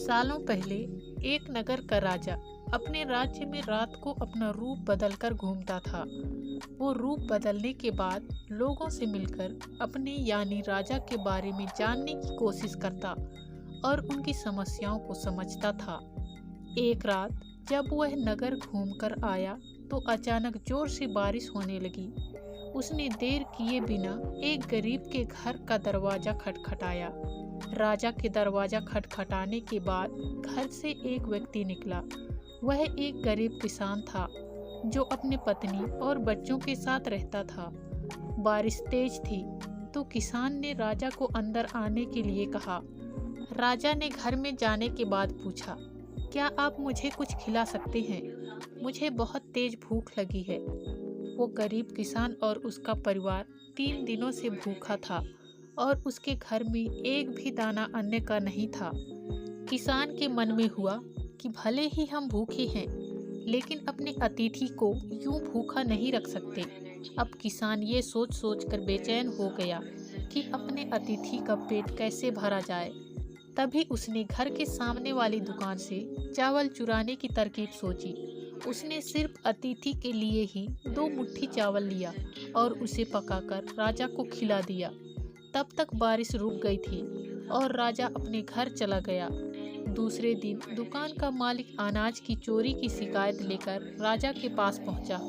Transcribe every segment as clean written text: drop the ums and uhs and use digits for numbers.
सालों पहले एक नगर का राजा अपने राज्य में रात को अपना रूप बदलकर घूमता था। वो रूप बदलने के बाद लोगों से मिलकर अपने यानी राजा के बारे में जानने की कोशिश करता और उनकी समस्याओं को समझता था। एक रात जब वह नगर घूमकर आया तो अचानक जोर से बारिश होने लगी। उसने देर किए बिना एक गरीब के घर का दरवाजा खटखटाया। राजा के दरवाजा खटखटाने के बाद घर से एक व्यक्ति निकला। वह एक गरीब किसान था जो अपनी पत्नी और बच्चों के साथ रहता था। बारिश तेज थी तो किसान ने राजा को अंदर आने के लिए कहा। राजा ने घर में जाने के बाद पूछा, क्या आप मुझे कुछ खिला सकते हैं? मुझे बहुत तेज भूख लगी है। वो गरीब किसान और उसका परिवार 3 दिनों से भूखा था और उसके घर में एक भी दाना अन्न का नहीं था। किसान के मन में हुआ कि भले ही हम भूखे हैं, लेकिन अपने अतिथि को यूं भूखा नहीं रख सकते। अब किसान ये सोच सोच कर बेचैन हो गया कि अपने अतिथि का पेट कैसे भरा जाए। तभी उसने घर के सामने वाली दुकान से चावल चुराने की तरकीब सोची। उसने सिर्फ अतिथि के लिए ही 2 मुट्ठी चावल लिया और उसे पकाकर राजा को खिला दिया। तब तक बारिश रुक गई थी और राजा अपने घर चला गया। दूसरे दिन दुकान का मालिक अनाज की चोरी की शिकायत लेकर राजा के पास पहुंचा।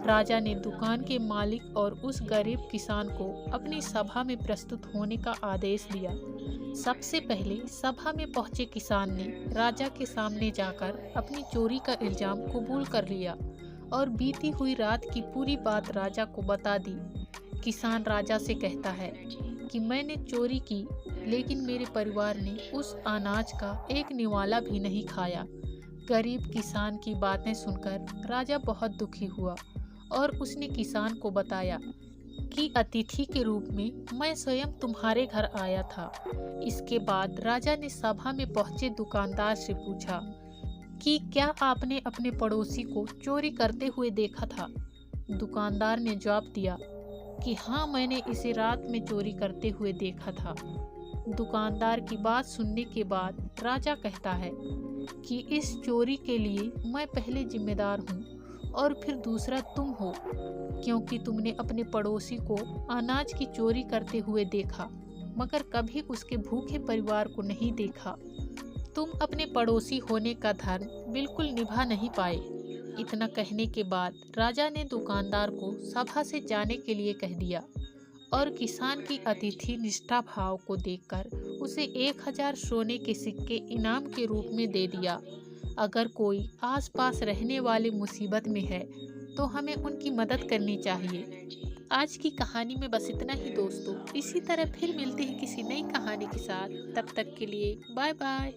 राजा ने दुकान के मालिक और उस गरीब किसान को अपनी सभा में प्रस्तुत होने का आदेश दिया। सबसे पहले सभा में पहुंचे किसान ने राजा के सामने जाकर अपनी चोरी का इल्जाम कबूल कर लिया और बीती हुई रात की पूरी बात राजा को बता दी। किसान राजा से कहता है कि मैंने चोरी की, लेकिन मेरे परिवार ने उस अनाज का एक निवाला भी नहीं खाया। गरीब किसान की बातें सुनकर राजा बहुत दुखी हुआ और उसने किसान को बताया कि अतिथि के रूप में मैं स्वयं तुम्हारे घर आया था। इसके बाद राजा ने सभा में पहुंचे दुकानदार से पूछा कि क्या आपने अपने पड़ोसी को चोरी करते हुए देखा था? दुकानदार ने जवाब दिया कि हाँ, मैंने इसे रात में चोरी करते हुए देखा था। दुकानदार की बात सुनने के बाद राजा कहता है कि इस चोरी के लिए मैं पहले जिम्मेदार हूँ और फिर दूसरा तुम हो, क्योंकि तुमने अपने पड़ोसी को अनाज की चोरी करते हुए देखा मगर कभी उसके भूखे परिवार को नहीं देखा। तुम अपने पड़ोसी होने का धर्म बिल्कुल निभा नहीं पाए। इतना कहने के बाद राजा ने दुकानदार को सभा से जाने के लिए कह दिया और किसान की अतिथि निष्ठा भाव को देखकर उसे 1000 सोने के सिक्के इनाम के रूप में दे दिया। अगर कोई आसपास रहने वाले मुसीबत में है तो हमें उनकी मदद करनी चाहिए। आज की कहानी में बस इतना ही दोस्तों। इसी तरह फिर मिलते हैं किसी नई कहानी के साथ। तब तक के लिए बाय बाय।